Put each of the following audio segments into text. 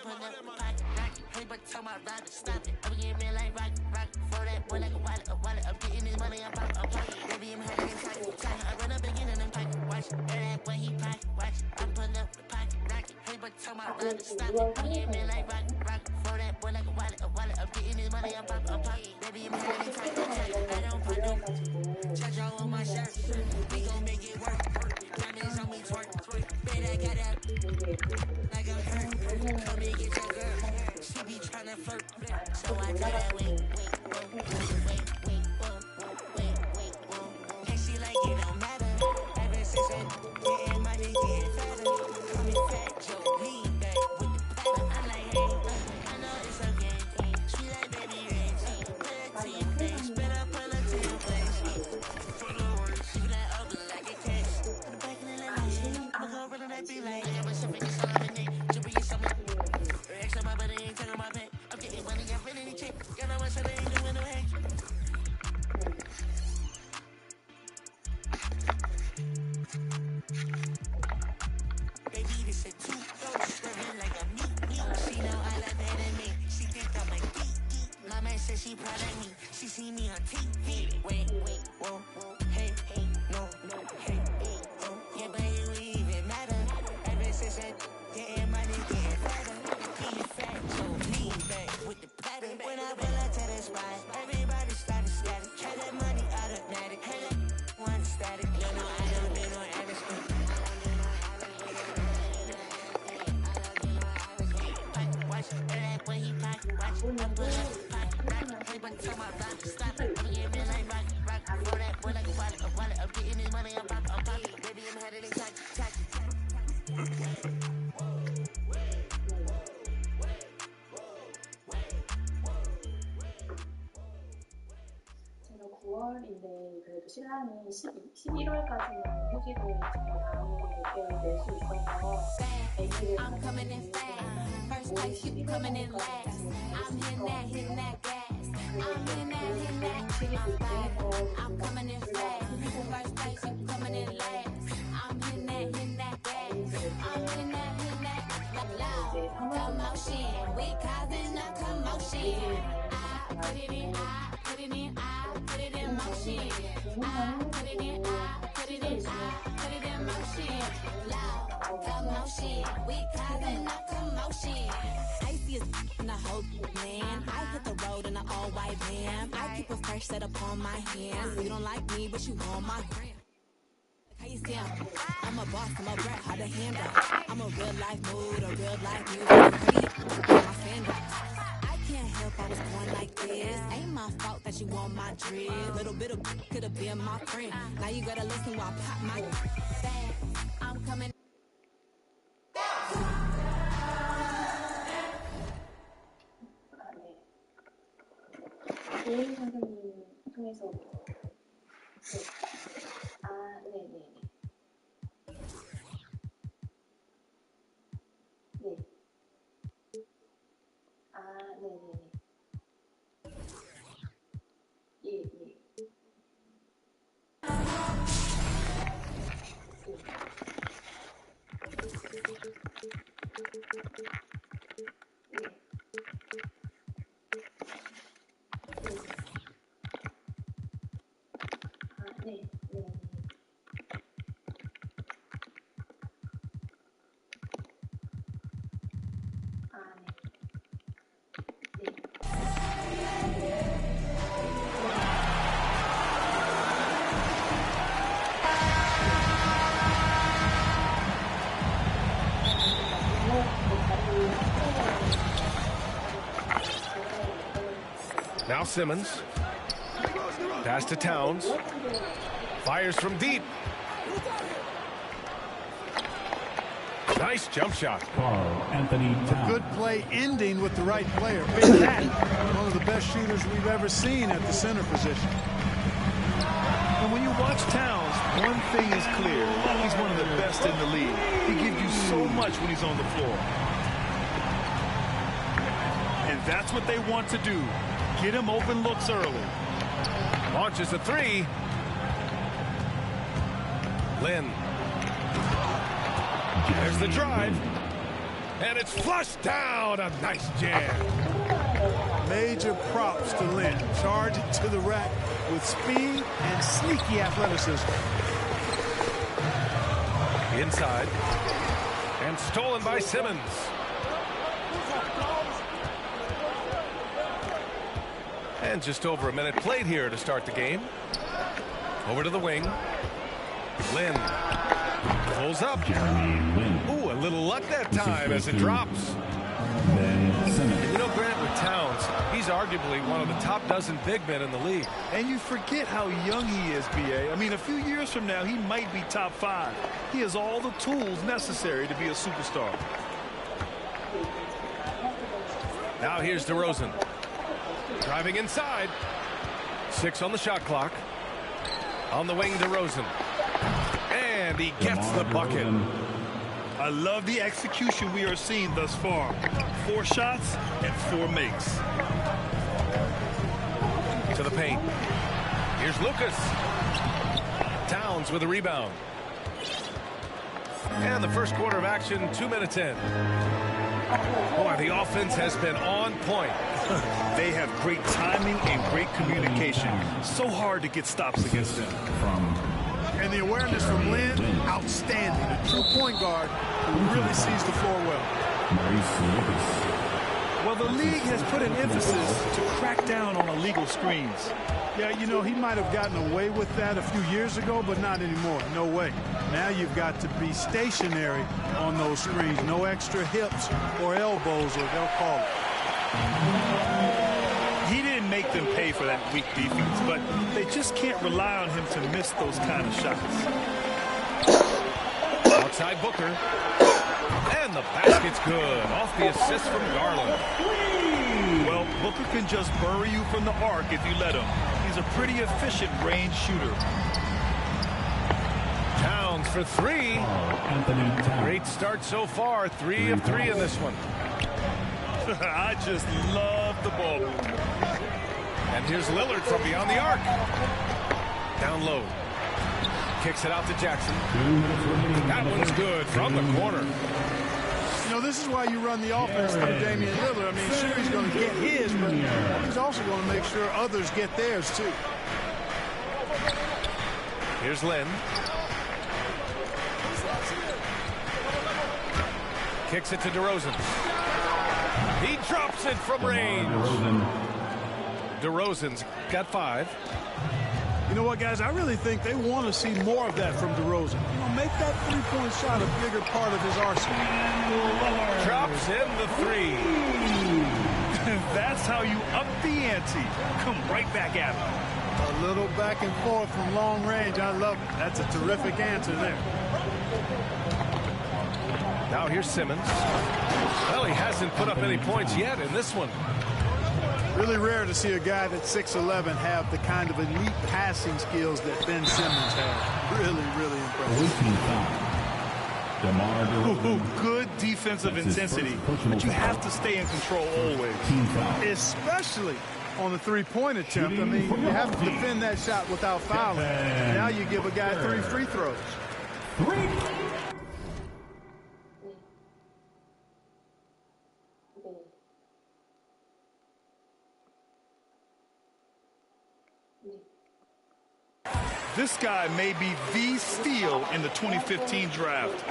pull up the pocket, rocket. Hey, but tell my rider, stop it. I'm getting me like rocket, rocket. For that boy like a wallet. I'm getting this money, I'm pocket. Baby, I'm having it tight. I run up again and I'm pocket, watch it. That boy, he pocket, watch it. I pull up the pocket, rocket. Hey, but tell my rider, stop it. I'm getting me like rocket, rocket. For that boy like a wallet. I'm getting this money, I'm pocket. Baby, I'm having it tight. I don't put no charge all on my shirt. We gon' make it work. Diamonds on me twerk. Bet I got that like I'm hurt. Come and get your girl. She be tryna flirt. So I tell her wait. And she like it don't matter. Ever since I getting money, getting fatter. Call me Fat Joe, lean back with the pattern. I'm like, hey, I know it's okay. Sweet like baby rings. Put it to your face. Better pull it to your face. Keep that open like a case. Put it back in the lane. I'ma go run on that beat like, I'm a chef in your son, I'm a name. Jumping your stomach. Extra my butter ain't taking my pay. I'm getting money, I'm feeling the check. Got no one so they ain't doing no hate. Baby, this a two-door, swerving like a meat. She know I like better than me. She think I'm a geek. My man said she proud of me. She see me on TV. Wait, whoa, hey, no, hey, oh. Yeah, but it would even matter. Ever since I getting money, getting fatter. Getting fat, so lean back with the pattern. When I pull up to the spot, everybody started static. Try that money automatic. Hey, that one static. You know I don't do no average. Watch that when he pocket, watch it. I pull up the pocket, rocket. Hey, but tell my rider, stop it. I'm getting me like rocket. For that boy like a wallet. I'm getting this money, I'm pocket. Baby, I'm headed in tacky. 제가 9월인데 그래도 신랑이 11월까지는 휴직을 지금 다음 6개월 낼 수 있어서 애기를 I'm coming in fast. First place, you coming in last. I'm hitting that gas. I'm hitting that. I'm fine. I'm coming in fast. First place, you coming in last. I'm hitting that gas. I'm hitting that. Loud commotion. We causing a commotion. I put it in motion. I put it in motion. Loud commotion. We causing a commotion. Icy as in a whole man. I hit the road in an all-white van. I keep a fresh set up on my hands. You don't like me, but you on my gram. How you see I'm a boss, I'm a brat, how to handle. I'm a real life mood, a real life music. My fandom. I can't help I was born like this. Ain't my fault that you want my drip. Little bit of could have been my friend. Now you gotta listen while I pop my fast. I'm coming. 조인 선생님 통해서 네네네. 네. 네네네. 예. Now Simmons. Pass to Towns. Fires from deep. Nice jump shot. Anthony Towns. Good play ending with the right player. Big Cat, one of the best shooters we've ever seen at the center position. And when you watch Towns, one thing is clear. He's one of the best in the league. He gives you so much when he's on the floor. And that's what they want to do. Get him open looks early. Launches a three. Lynn. There's the drive. And it's flushed down. A nice jam. Major props to Lynn. Charging to the rack with speed and sneaky athleticism. Inside. And stolen by Simmons. And just over a minute played here to start the game. Over to the wing. Lynn pulls up. Ooh, a little luck that time as it drops. And you know, Grant, with Towns, he's arguably one of the top dozen big men in the league. And you forget how young he is, B.A. I mean, a few years from now, he might be top 5. He has all the tools necessary to be a superstar. Now here's DeRozan. Driving inside. 6 on the shot clock. On the wing, DeRozan. And he gets the bucket. I love the execution we are seeing thus far. 4 shots and 4 makes. To the paint. Here's Lucas. Towns with a rebound. And the first quarter of action, 2 minutes in. Boy, the offense has been on point. They have great timing and great communication. So hard to get stops against them. And the awareness from Lynn, outstanding. A true point guard who really sees the floor well. Well, the league has put an emphasis to crack down on illegal screens. Yeah, you know, he might have gotten away with that a few years ago, but not anymore. No way. Now you've got to be stationary on those screens. No extra hips or elbows, or they'll call it. He didn't make them pay for that weak defense, but they just can't rely on him to miss those kind of shots. Outside Booker. And the basket's good. Off the assist from Garland. Well, Booker can just bury you from the arc if you let him. He's a pretty efficient range shooter. Towns for 3. Great start so far. 3 of 3 in this one. I just love the ball. And here's Lillard from beyond the arc. Down low. Kicks it out to Jackson. That one's good from the corner. You know, this is why you run the offense through Damian Lillard. I mean, sure, he's going to get his, but he's also going to make sure others get theirs, too. Here's Lynn. Kicks it to DeRozan. He drops it from range. DeRozan's got 5. You know what, guys? I really think they want to see more of that from DeRozan. You know, make that three-point shot a bigger part of his arsenal. Drops in the 3. That's how you up the ante. Come right back at him. A little back and forth from long range. I love it. That's a terrific answer there. Now here's Simmons. Well, he hasn't put up any points yet in this one. Really rare to see a guy that's 6'11" have the kind of elite passing skills that Ben Simmons has. Really, really impressive. Ooh, good defensive intensity, but you have to stay in control always. Especially on the three-point attempt. I mean, you have to defend that shot without fouling. Now you give a guy 3 free throws. This guy may be the steal in the 2015 draft.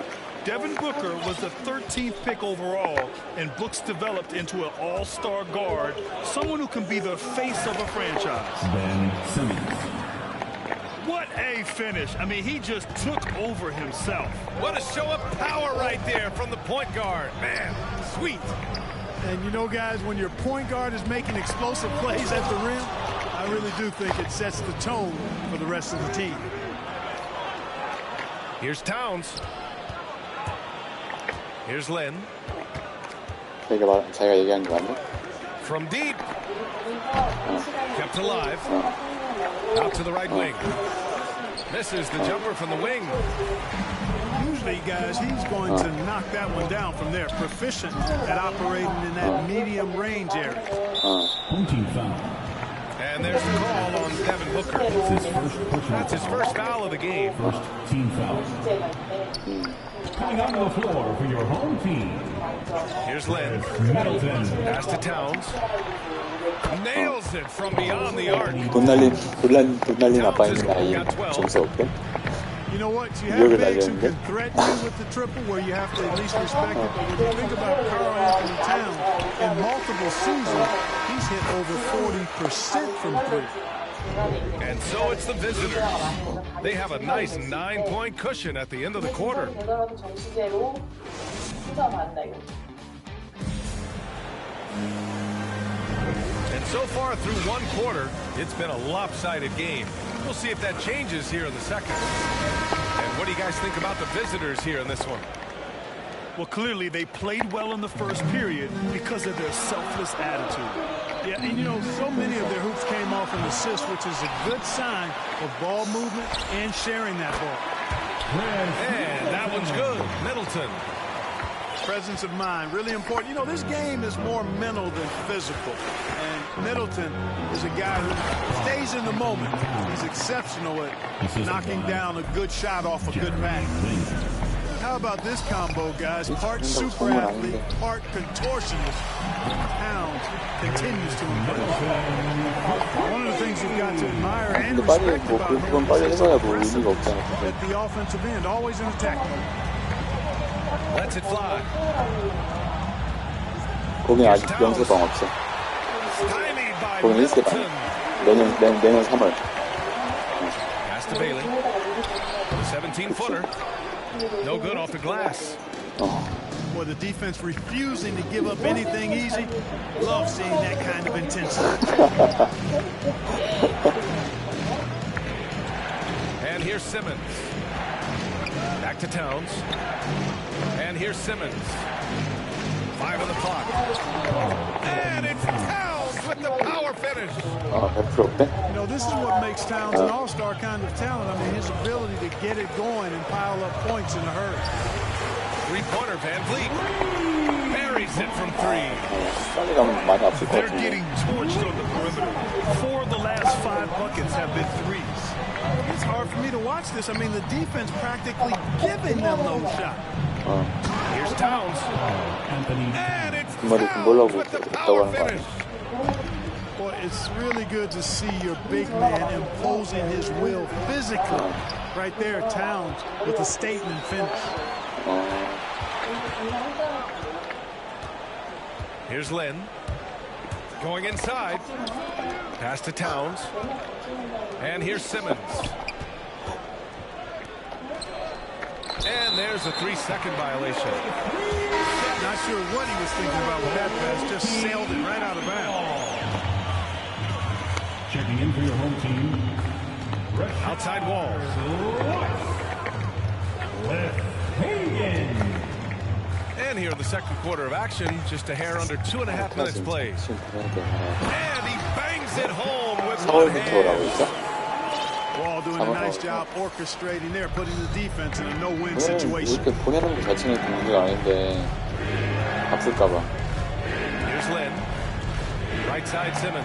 Devin Booker was the 13th pick overall, and Brooks developed into an all-star guard, someone who can be the face of a franchise. Ben Simmons. What a finish. I mean, he just took over himself. What a show of power right there from the point guard. Man, sweet. And you know, guys, when your point guard is making explosive plays at the rim, I really do think it sets the tone for the rest of the team. Here's Towns. Here's Lynn. From deep. Kept alive. Out to the right wing. Misses the jumper from the wing. Usually, guys, he's going to knock that one down from there. Proficient at operating in that medium range area. Pointing foul. And there's the call on Devin Booker. That's his first foul of the game. First team foul. Coming onto the floor for your home team. Here's Lynn. Middleton. Pass to Towns. Nails it from beyond the arc. 돈 날린 아빠인 나이에 점수 없대? You know what? You have bigs who can threaten you with the triple where you have to at least respect it. But when you think about Karl Anthony Towns, in multiple seasons, he's hit over 40% from three. And so it's the visitors. They have a nice 9-point cushion at the end of the quarter. And so far through one quarter, it's been a lopsided game. We'll see if that changes here in the second. And what do you guys think about the visitors here in this one? Well, clearly they played well in the first period because of their selfless attitude. Yeah, and you know, so many of their hoops came off an assist, which is a good sign of ball movement and sharing that ball. And that one's good. Middleton. Presence of mind, really important. You know, this game is more mental than physical. And Middleton is a guy who stays in the moment. He's exceptional at knocking down a good shot off a good pass. How about this combo, guys? Part super athlete, part contortionist. Towns continues to impress. One of the things you've got to admire and respect about him is at the offensive end, always in attack mode. Lets it fly. 거기 아직 영수방 없어. 거기는 있을 거 아니야. 내년 3월. Pass to Bailey. 17-footer. No good off the glass. Boy, the defense refusing to give up anything easy. Love seeing that kind of intensity. And here's Simmons. Back to Towns. And here's Simmons. 5 on the clock. And it's Towns with the power finish. You know, this is what makes Towns an all-star kind of talent. I mean, his ability to get it going and pile up points in a hurry. Three-pointer, Van Vliet. Buries it from 3. They're getting torched on the perimeter. 4 of the last 5 buckets have been threes. It's hard for me to watch this. I mean, the defense practically giving them those shots. Here's Towns. And it's Towns with the power finish. Boy, it's really good to see your big man imposing his will physically. Right there, Towns with a statement finish. Here's Lynn. Going inside. Pass to Towns. And here's Simmons. And there's a 3-second violation. Not sure what he was thinking about with that pass. Just sailed it right out of bounds. Checking in for your home team. Outside wall. And here in the second quarter of action, just a hair under 2.5 minutes played. And he bangs it home with one hand. Wall doing a nice job orchestrating there, putting the defense in a no-win situation. 이렇게 보내는 거 자체는 문제가 아닌데 아플까봐. Here's Lynn. Right side Simmons.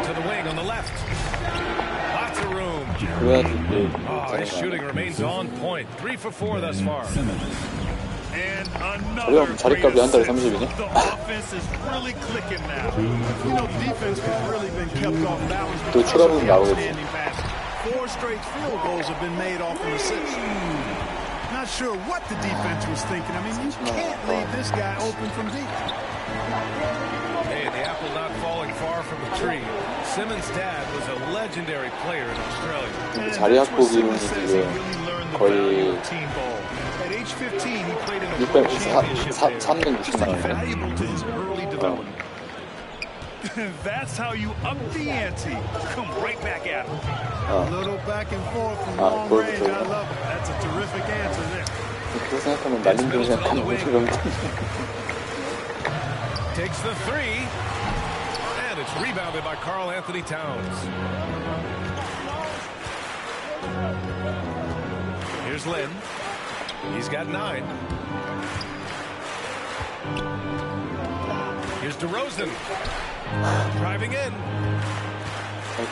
To the wing on the left. Lots of room. Oh, his shooting remains on point. 3 for 4 thus far. And another 자리값이 한 달에 30이네? The offense is really clicking now. You know, the defense has really been kept off balance. 또 추가로 나오겠지. 4 straight field goals have been made off an assist. Not sure what the defense was thinking. I mean, you can't leave this guy open from deep. Hey, the apple not falling far from the tree. Simmons' dad was a legendary player in Australia. 자리 확보기는 지금 거의 360만 원. That's how you up the ante. Come right back at him. A little back and forth from long range. I love it. That's a terrific answer there. 그렇게 생각하면 날린 돈 생각하면 무시럼. Takes the 3. And it's rebounded by Karl Anthony Towns. Here's Lynn. He's got 9. Here's DeRozan. Driving in.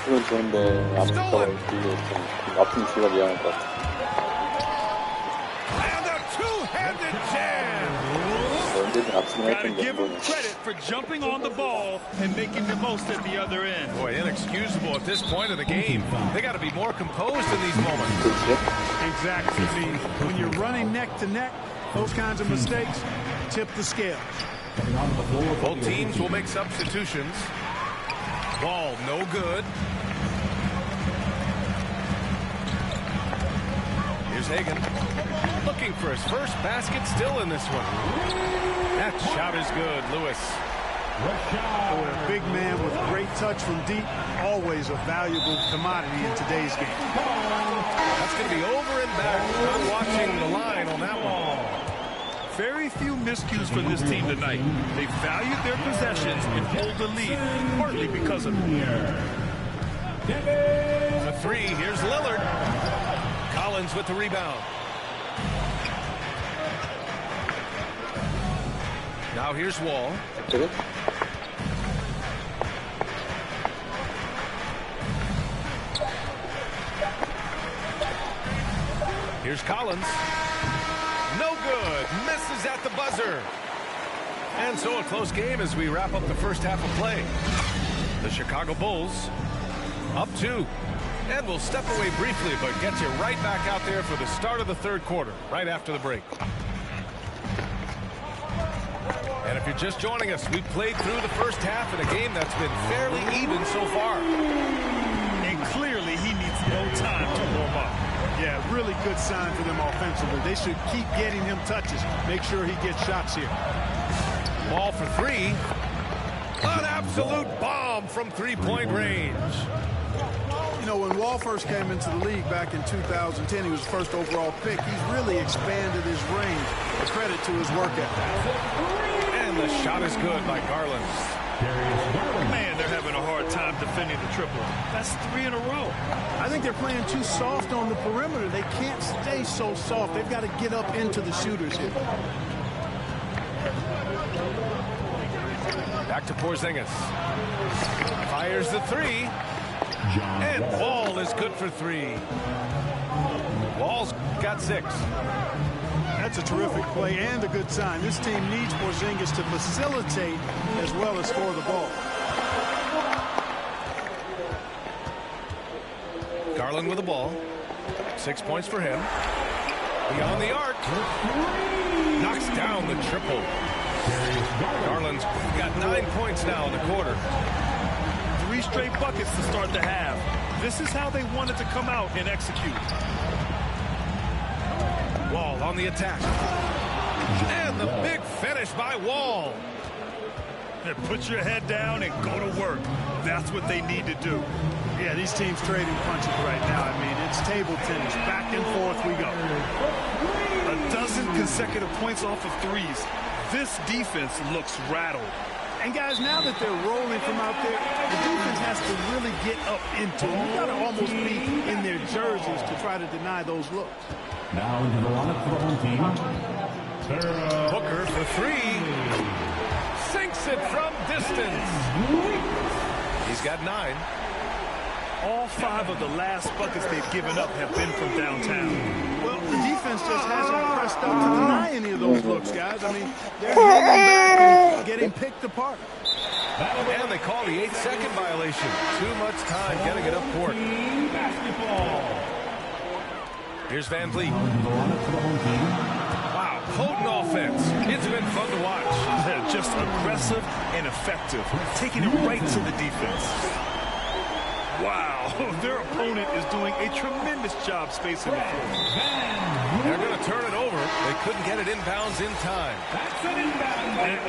그건 좋은데 아플까봐 아픈 주가 미안할 것 같아. Gotta give him credit for jumping on the ball and making the most at the other end. Boy, inexcusable at this point of the game. They got to be more composed in these moments. Exactly. I mean, when you're running neck to neck, those kinds of mistakes tip the scales. Both teams will make substitutions. Ball no good. Here's Hagan. Looking for his first basket still in this one. That shot is good, Lewis. Boy, a big man with great touch from deep, always a valuable commodity in today's game. That's going to be over and back. Not watching the line on that one. Very few miscues for this team tonight. They valued their possessions and hold the lead, partly because of it. The three, here's Lillard. Collins with the rebound. Now here's Wall. Here's Collins. No good. Misses at the buzzer. And so a close game as we wrap up the first half of play. The Chicago Bulls up 2. And we'll step away briefly, but get you right back out there for the start of the third quarter, right after the break. And if you're just joining us, we've played through the first half in a game that's been fairly even so far. And clearly he needs no time to warm up. Yeah, really good sign for them offensively. They should keep getting him touches. Make sure he gets shots here. Ball for 3. An absolute bomb from three-point range. You know, when Wall first came into the league back in 2010, he was the first overall pick. He's really expanded his range. A credit to his work ethic. And the shot is good by Garland. Man, they're having a hard time defending the triple. That's 3 in a row. I think they're playing too soft on the perimeter. They can't stay so soft. They've got to get up into the shooters here. Back to Porzingis. Fires the 3. And Wall is good for 3. Wall's got 6. That's a terrific play and a good sign. This team needs Porzingis to facilitate as well as score the ball. Garland with the ball. 6 points for him. Beyond the arc. Knocks down the triple. Garland's got 9 points now in the quarter. 3 straight buckets to start the half. This is how they wanted to come out and execute. Wall on the attack. And the big finish by Wall. And put your head down and go to work. That's what they need to do. Yeah, these teams trading punches right now. I mean, it's table tennis. Back and forth we go. A dozen consecutive points off of 3s. This defense looks rattled. And guys, now that they're rolling from out there, the defense has to really get up into it. You got to almost be in their jerseys to try to deny those looks. Now into the lineup for the home team. Booker for 3. Sinks it from distance. He's got 9. All 5 of the last buckets they've given up have been from downtown. Well, the defense just hasn't pressed up to deny any of those looks, guys. I mean, they're hanging back and getting picked apart. And they call the 8-second violation. Too much time getting it up court. Here's Van Vliet. Wow, potent offense. It's been fun to watch. Just aggressive and effective, taking it right to the defense. Wow, their opponent is doing a tremendous job spacing the floor. They're going to turn it over. They couldn't get it inbounds in time.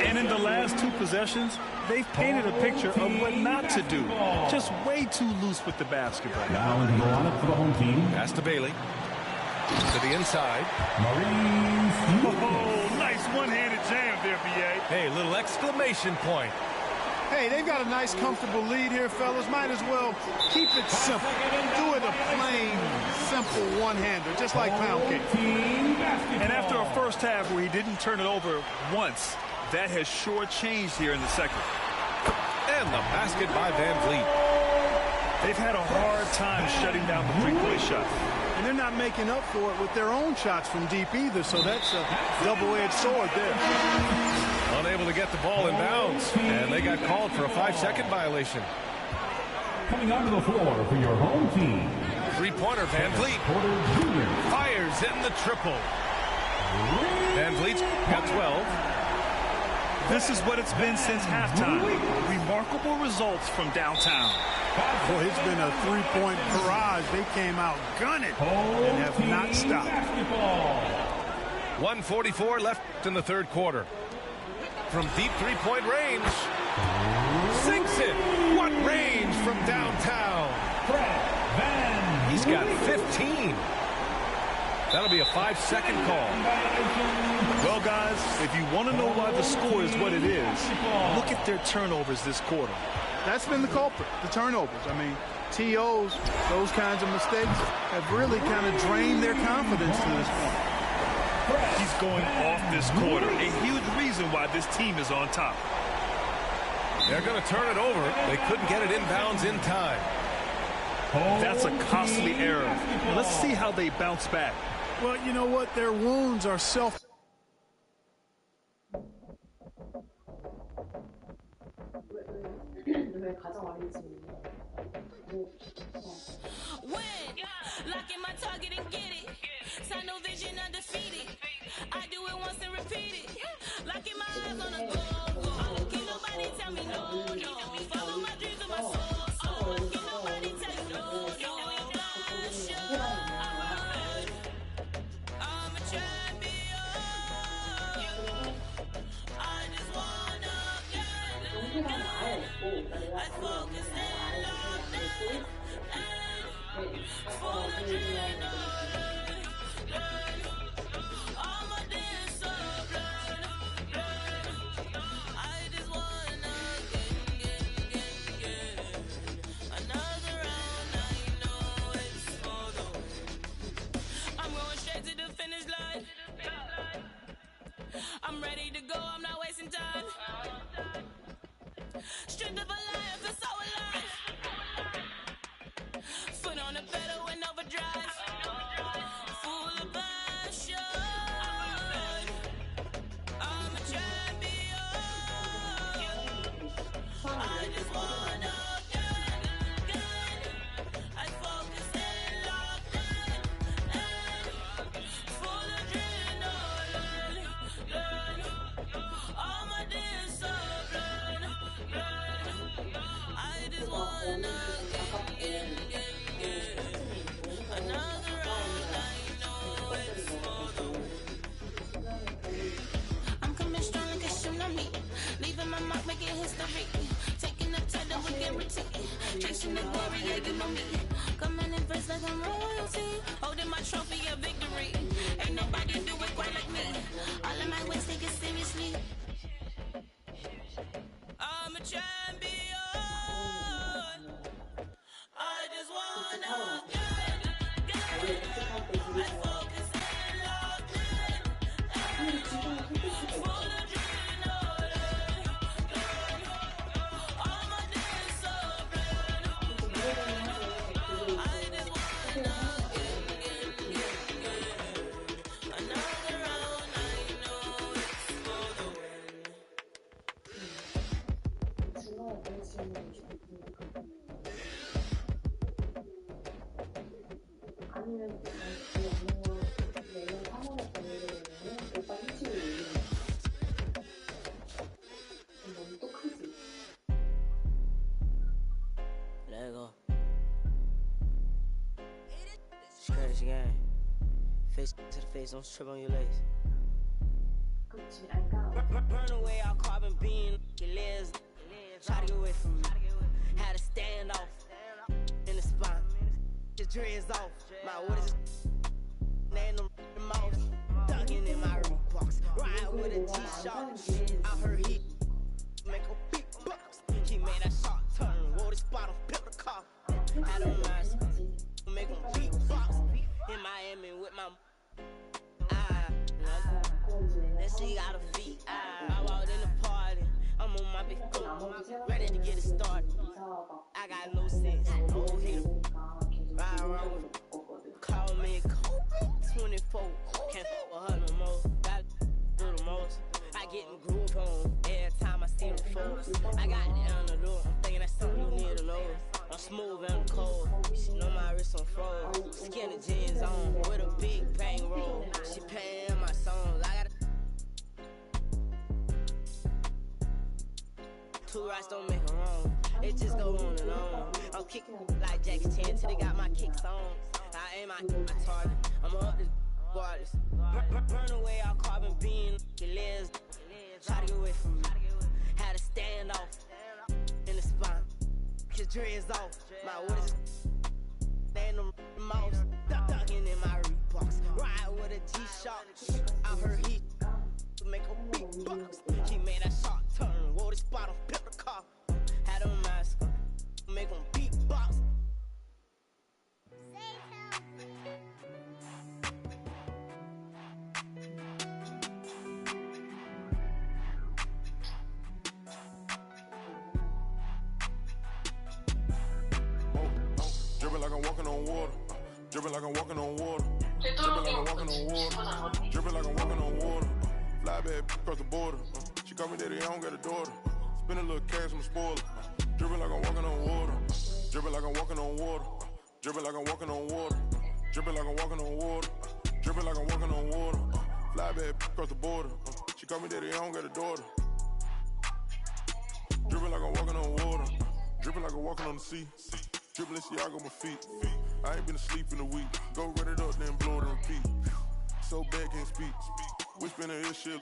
And in the last 2 possessions, they've painted a picture of what not to do. Just way too loose with the basketball. Now into the lineup for the home team. Pass to Bailey. To the inside. Oh, nice one-handed jam there, B.A. Hey, little exclamation point. Hey, they've got a nice, comfortable lead here, fellas. Might as well keep it simple. Do it a plain, simple one-hander, just like pound cake. And after a first half where he didn't turn it over once, that has sure changed here in the second. And the basket by Van Vliet. They've had a hard time shutting down the three-point shot. And they're not making up for it with their own shots from deep either, so that's a double-edged sword there. able to get the ball in bounds, and they got called for a 5-second violation. Coming onto the floor for your home team. Three-pointer, Van Vliet fires in the triple. Van Vliet's got 12. This is what it's been since halftime. Remarkable results from downtown. Boy, it's been a three-point barrage. They came out gunning and have not stopped. 1:44 left in the third quarter. From deep three-point range. Sinks it. What range from downtown? He's got 15. That'll be a 5-second call. Well, guys, if you want to know why the score is what it is, look at their turnovers this quarter. That's been the culprit, the turnovers. I mean, TOs, those kinds of mistakes have really kind of drained their confidence to this point. He's going off this quarter. A huge reason why this team is on top. They're going to turn it over. They couldn't get it inbounds in time. That's a costly error. Let's see how they bounce back. Well, you know what? Their wounds are self. Locking my target and get it. Sign no vision undefeated. I do it once and repeat it. Locking my eyes on a goal. Can't nobody tell me no. Follow my dreams and my soul. Can't nobody tell you no. I'm a champion. I just wanna get. I focus and lock in. For the dream, all my days so blind. I just wanna get another round. I know it's for the win. I'm going straight to the finish line. I'm ready to go. I'm not wasting time. Stripped of a lion, feel so alive. Foot on the pedal in overdrive. Full of passion. I'm a champion. I just wanna get. I focus and lock in. Full of adrenaline. All my days so blind. I just wanna get. Another round, I know it's for the win. I'm coming strong like a shoe on me. Leaving my mark, making history. Taking the title with guarantee. Chasing the glory, yeah, you know me. Coming in first like I'm royalty. Holding my trophy of victory. Ain't nobody do it quite like me. All of my ways take it seriously. I'm a champion. I just wanna get. Crazy game. Face to the face, don't trip on your legs. Burn away all carbon beam, your legs. Try to get away from me. Had to stand off in the spine. Your dreads off. My what is name them mouse. Dunking in my box. Ride with a T-shirt. I heard he make a big box. He made that shot turn. Wore this bottle, pimp the car. I don't mind. Make them beatbox in Miami with my that she got a feet. I walked in the party. I'm on my big foot, ready to get it started. I got no sense, no hitter. Ride around with call me Kobe 24. Can't fuck with her no more. Got do the most. I getting groove on. Every time I see them folks, I got it on the door. I'm thinking that's something you need to know. I'm smooth and cold. She know my wrist on froze. Skinny jeans on with a big bang roll. She paying my songs. I got two rights don't make them wrong. It just go on and on. I'm kicking like Jackie Chan till they got my kicks on. I aim my target. I'm up this waters. Burn away all carbon beam. Your legs try to get away from me. Had to stand off in the spine. Your dreads off. My waters stand them mouse. Ducking in my Reeboks. Ride with a G-Shock. I heard he make a beatbox. She made that shot turn. Wore the spot on pepper car. Had a mask. Make them beatbox. Dripping like I'm walking on water. Dripping like I'm walking on water. Dripping like I'm walking on water. Dripping like I'm walking on water. Fly back across the border. She call me daddy, I don't got a daughter. Spend a little cash, I'm a spoiler. Dripping like I'm walking on water. Dripping like I'm walking on water. Dripping like I'm walking on water. Dripping like I'm walking on water. Dripping like I'm walking on water. Fly back across the border. She call me daddy, I don't got a daughter. Dripping like I'm walking on water. Dripping like I'm walking on the sea. Dribbling Balenciaga on my feet. I ain't been asleep in a week. Go run it up, then blow it and repeat. So bad, can't speak. Whispering her ear shit.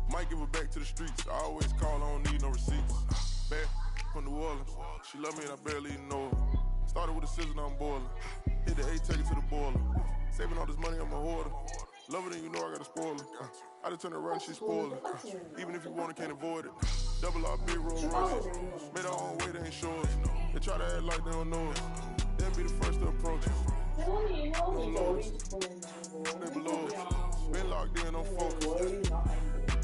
Might give her back to the streets. I always call, I don't need no receipts. Bad from New Orleans. She love me and I barely even know her. Started with a scissors, now I'm boiling. Hit the A, take it to the boiler. Saving all this money, I'm a hoarder. Love it and you know I got a spoiler. I just turn around, she spoiling. Even if you want it, can't avoid it. Double R, big roll, roll. Made our own way, they ain't sure. They try to act like they don't know us. They'll be the first to approach us. No lows. They below us. Been locked in, I'm focused.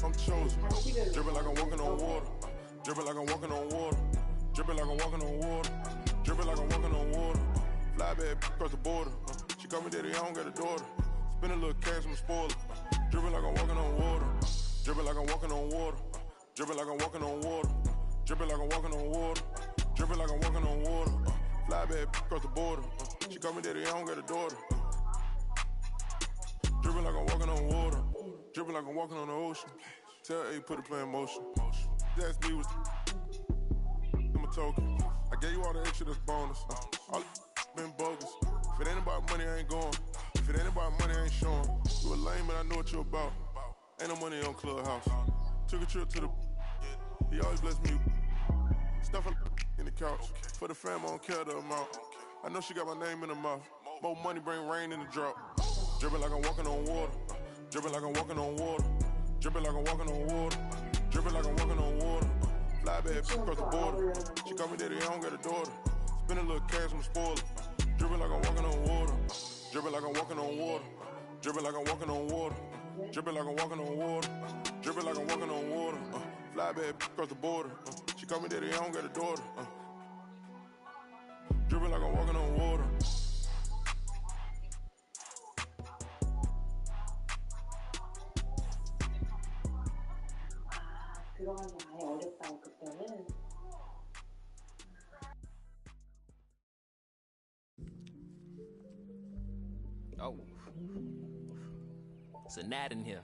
I'm chosen. Dripping like I'm walking on water. Dripping like I'm walking on water. Dripping like I'm walking on water. Dripping like I'm walking on water. Fly back across the border. She call me daddy, I don't got a daughter. Spend a little cash, I'm a spoiler. Dripping like I'm walking on water. Dripping like I'm walking on water. Dripping like I'm walking on water. Dripping like I'm walking on water. Dripping like I'm walking on water. Fly back across the border. She call me daddy, I don't got a daughter. Dripping like I'm walking on water. Dripping like I'm walking on the ocean. Tell A, put the plan in motion. That's me, was I'm a token. I gave you all the extra, that's bonus. All been bogus. If it ain't about money, I ain't going. If it ain't about money, I ain't showing. You a lame, but I know what you about. Ain't no money on Clubhouse. Took a trip to the. He always bless me. Stuffing in the couch. For the fam, I don't care the amount. I know she got my name in her mouth. More money bring rain in the drop. Dripping like I'm walking on water. Dripping like I'm walking on water. Dripping like I'm walking on water. Dripping like I'm walking on water. Fly back across the border. She call me daddy, I don't got a daughter. Spend a little cash, I'm a spoiler. Dripping like I'm walking on water. Dripping like I'm walking on water. Dripping like I'm walking on water. Dripping like I'm walking on water. Dripping like I'm walking on water. Fly back across the border. She call me daddy, I don't got a daughter. Dripping like I'm walking on water. 들어가는 게 아예 어렵다고 그때는. Oh, it's a gnat in here.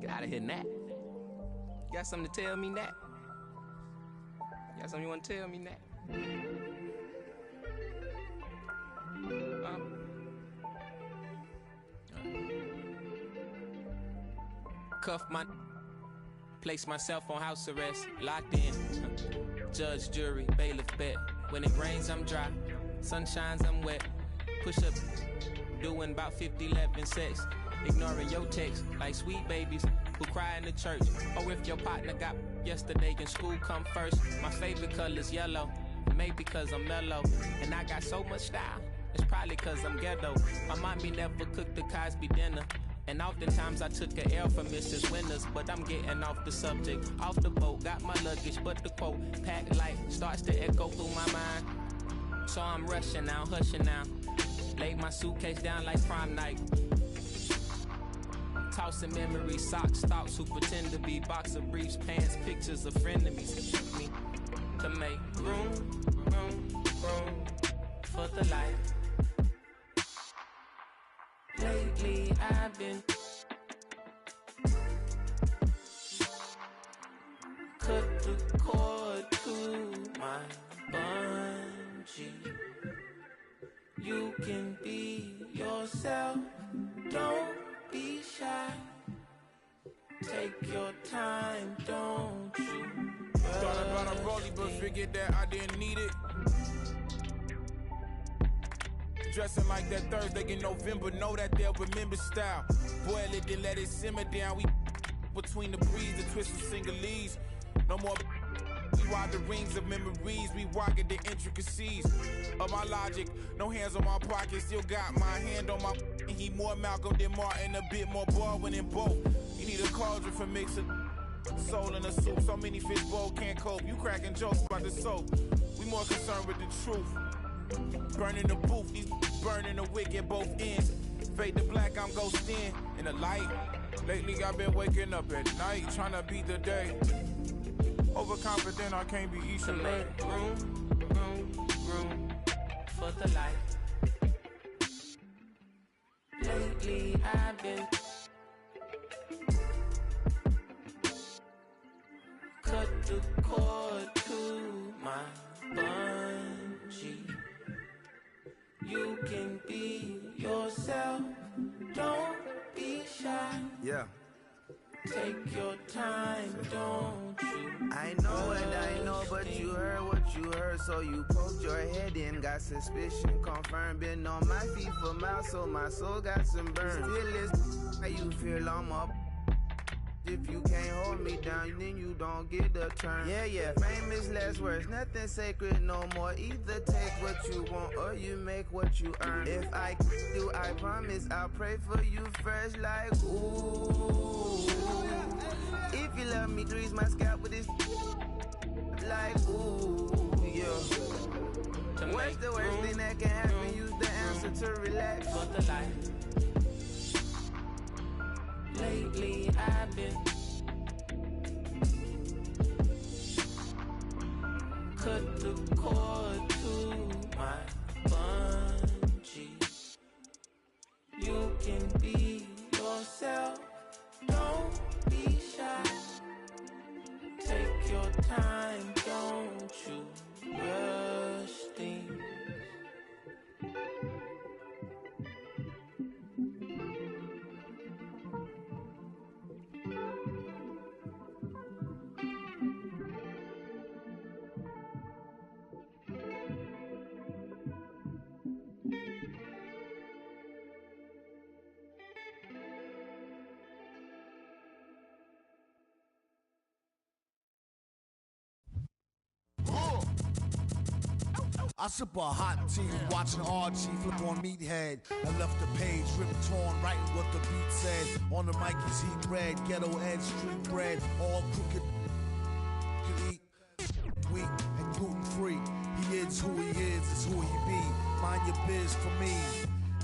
Get out of here, gnat. You got something to tell me, gnat? You got something you want to tell me, gnat? Cuff my... Place myself on house arrest, locked in. Judge, jury, bailiff, bet. When it rains, I'm dry. Sun shines, I'm wet. Push up, doing about 50, 11 sex. Ignoring your text, like sweet babies who cry in the church. Or if your partner got yesterday in school, come first. My favorite color's yellow, maybe cause I'm mellow. And I got so much style, it's probably cause I'm ghetto. My mommy never cooked the Cosby dinner. And oftentimes I took an L for Mrs. Winters, but I'm getting off the subject. Off the boat, got my luggage, but the quote, packed light, starts to echo through my mind. So I'm rushing now, hushing now. Laid my suitcase down like prom night. Tossing memory socks, thoughts who pretend to be boxer briefs, pants, pictures of frenemies. Me to make room for the light. Lately I've been cut the cord to my bungee. You can be yourself, don't be shy. Take your time, don't you? Thought about a rollie, but figured that I didn't need it. Dressing like that Thursday in November, know that they'll remember style. Boil it, then let it simmer down. We between the breeze, the twist of singleese. No more. We ride the rings of memories. We rockin' the intricacies of my logic. No hands on my pocket, still got my hand on my. And he more Malcolm than Martin, a bit more Baldwin than both. You need a cauldron for mixing soul in a soup. So many fish bowl can't cope. You cracking jokes about the soap. We more concerned with the truth. Burning the booth, these burning the wick at both ends. Fade to black, I'm ghosting in the light. Lately I've been waking up at night, trying to beat the day. Overconfident, I can't be each to make room for the light. Lately I've been cut the cord to my bungee. You can be yourself, don't be shy. Yeah. Take your time, don't you? I know and I know, but you heard what you heard, so you poked your head in, got suspicion confirmed. Been on my feet for miles, so my soul got some burn. Still is how you feel I'm up. If you can't hold me down, then you don't get a turn. Yeah, famous last words, nothing sacred no more. Either take what you want or you make what you earn. If I do, I promise I'll pray for you first, like ooh. If you love me, grease my scalp with this, like ooh, yeah. What's the worst thing that can happen? Use the answer to relax. For the light. Lately I've been cut the cord to my bungee. You can be yourself, don't be shy. Take your time, don't you rush things. I sip a hot tea, watching Archie flip on Meathead. I left the page ripped torn, writing what the beat said. On the mic is heat bread, ghetto edge, street bread, all crooked. Could eat wheat and gluten free. He is who he is who he be. Mind your biz for me.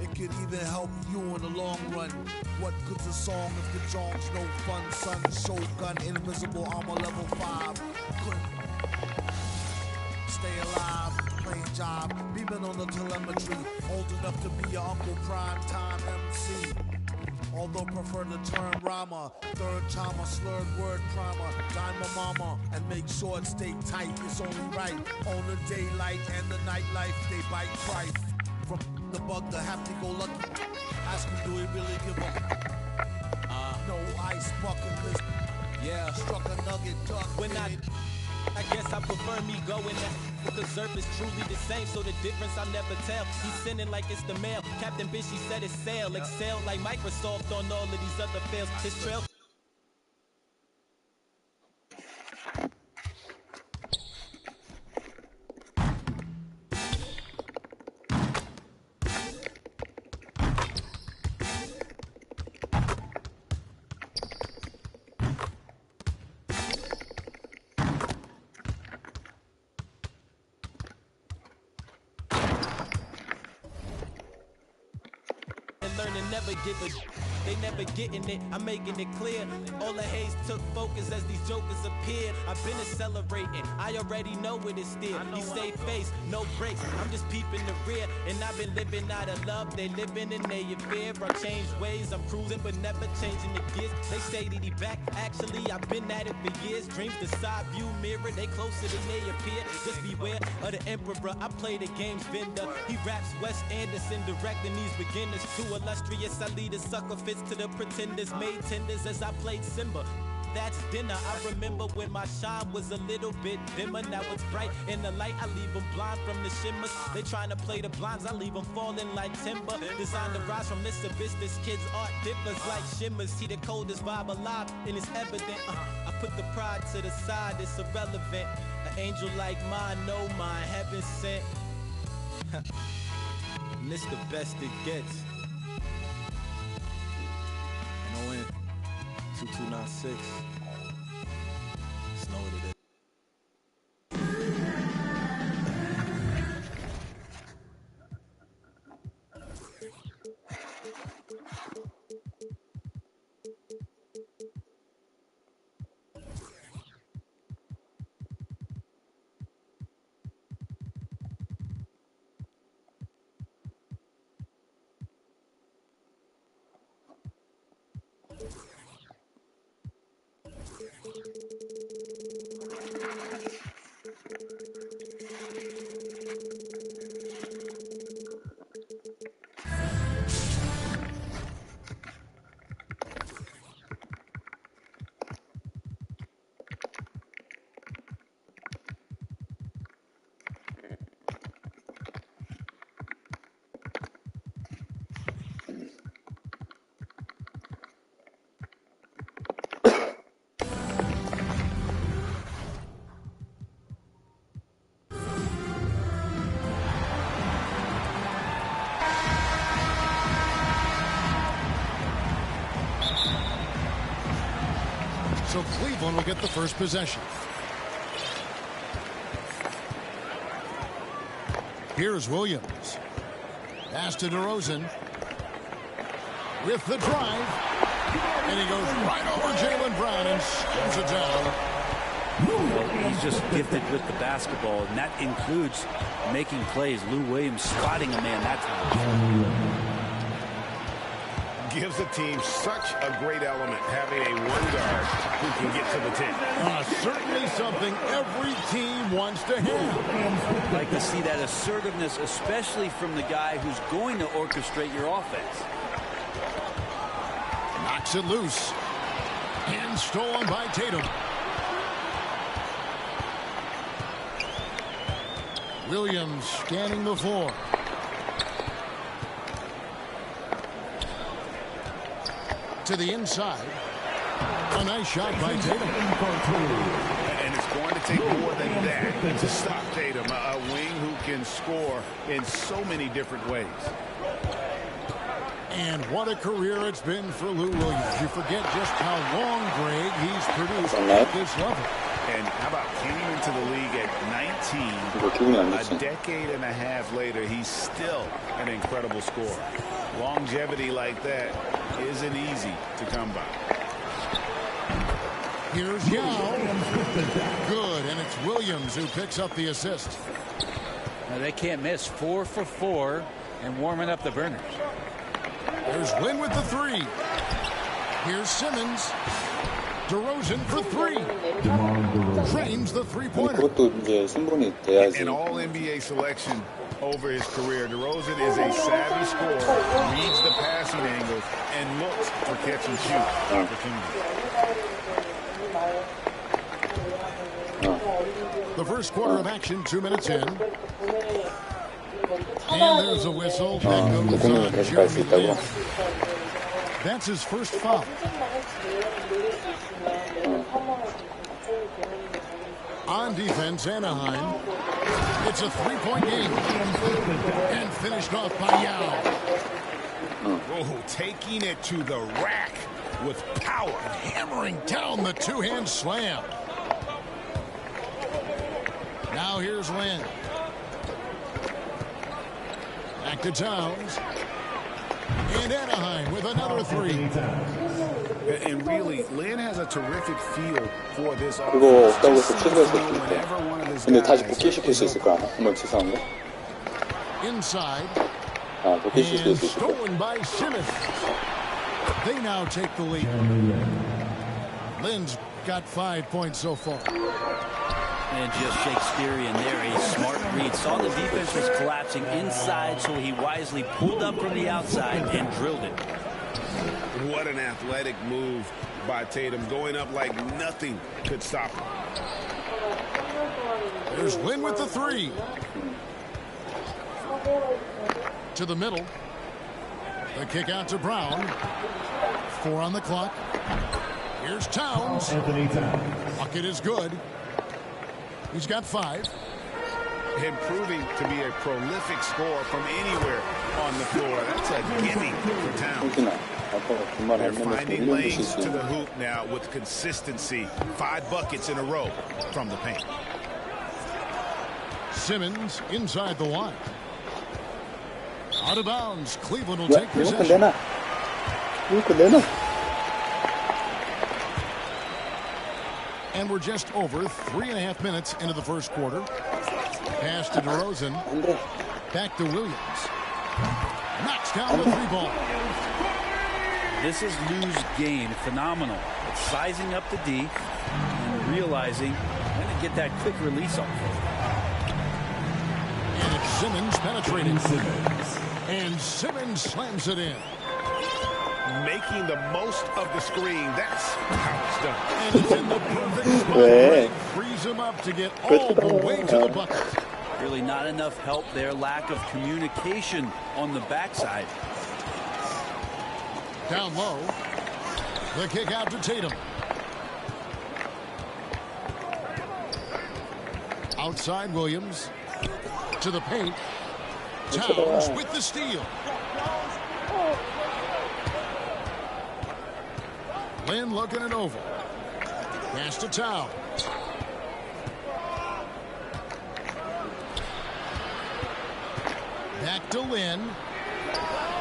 It could even help you in the long run. What good's a song if the jong's no fun? Son, Shogun, invisible armor level 5. Couldn't stay alive, plain job, beaming on the telemetry. Old enough to be your Uncle Prime Time MC. Although prefer the term rhymer, third timer, slurred word primer. Dime my mama and make sure it stay tight. It's only right on the daylight and the nightlife. They bite trife. From the bug to happy-go-lucky. Ask him, do he really give a no ice bucket list? Yeah, struck a nugget duck. When I guess I prefer me going there, because Earth is truly the same, so the difference I'll never tell. He's sending like it's the mail. Captain Bishy said it's sail. Excel like Microsoft on all of these other fails. His trail. Learn to never give a they never getting it. I'm making it clear. All the haze took focus as these jokers appeared. I've been accelerating, I already know what it's still. He stay face, no breaks. I'm just peeping the rear, and I've been living out of love. They living in their fear. I changed ways, I'm cruising, but never changing the gears. They say that he back. Actually, I've been at it for years. Dreams the side view mirror, they closer than they appear. Just beware of the emperor. I play the game's vendor. He raps Wes Anderson, directing these beginners. Too illustrious, I lead a sucker fits to the pretenders. Made tenders as I played Simba. That's dinner. I remember when my shine was a little bit dimmer. Now it's bright in the light. I leave them blind from the shimmers. They trying to play the blinds. I leave them falling like timber. Designed to rise from this abyss. This kid's art differs like shimmers. He the coldest vibe alive, and it's evident. I put the pride to the side. It's irrelevant. An angel like mine, no mine, heaven sent. And this the best it gets. NON 2296. Just know what it is. So Cleveland will get the first possession. Here's Williams. Pass to DeRozan. With the drive. And he goes right over Jaylen Brown and slams it down. Well, he's just gifted with the basketball, and that includes making plays. Lou Williams spotting a man that time. Gives the team such a great element, having a one guard who can get to the 10. Certainly something every team wants to have. I'd like to see that assertiveness, especially from the guy who's going to orchestrate your offense. Knocks it loose. And stolen by Tatum. Williams scanning the floor. To the inside. A nice shot by Tatum. And it's going to take more than that to stop Tatum. A wing who can score in so many different ways. And what a career it's been for Lou Williams. You forget just how long, Greg, he's produced at this level. And how about came into the league at 19, a decade and a half later, he's still an incredible scorer. Longevity like that isn't easy to come by. Here's Yao. Good, and it's Williams who picks up the assist. Now they can't miss. 4 for 4 and warming up the burners. There's Lynn with the three. Here's Simmons. DeRozan for three. Trains the three-pointer. An all-NBA selection over his career. DeRozan is a savvy scorer, reads the passing angles, and looks for catch-and-shoot opportunities. The first quarter of action, 2 minutes in. And there's a whistle that goes on Jeremy Lin. That's his first foul. On defense, Anaheim. It's a three-point game. And finished off by Yao. Oh, taking it to the rack with power. Hammering down the two-hand slam. Now here's Lynn. Back to Towns. And Anaheim with another three. And really, Lynn has a terrific feel for this offense. 그거 없다고 해서 취소했을 텐데. 근데 다시 복귀시킬 수 있을까? 한번 취소한 거? Inside. 아, 복귀시킬 수 있을 거. Stolen by Simmons. They now take the lead. Lynn's got 5 points so far. And just Shakespearean there, a smart read. Saw the defense was collapsing inside, so he wisely pulled up from the outside and drilled it. What an athletic move by Tatum, going up like nothing could stop him. There's Lynn with the three. To the middle. The kick out to Brown. 4 on the clock. Here's Towns. Bucket is good. He's got 5. Him proving to be a prolific scorer from anywhere on the floor. That's a gimme for Towns. They're finding lanes to the hoop now with consistency. 5 buckets in a row from the paint. Simmons inside the line. Out of bounds. Cleveland will take possession. And we're just over 3.5 minutes into the first quarter. Pass to DeRozan. Back to Williams. Knocks down the 3-ball. This is Lou's game. Phenomenal. It's sizing up the D and realizing when to get that quick release off. And it's Simmons penetrating. And Simmons slams it in. Making the most of the screen. That's how it's done. And it's in the perfect spot. Frees him up to get all the way to the bucket. Really not enough help there. Lack of communication on the backside. Down low. The kick out to Tatum. Outside Williams. To the paint. Towns with the steal. Lynn looking it over. Pass to Towns. Back to Lynn.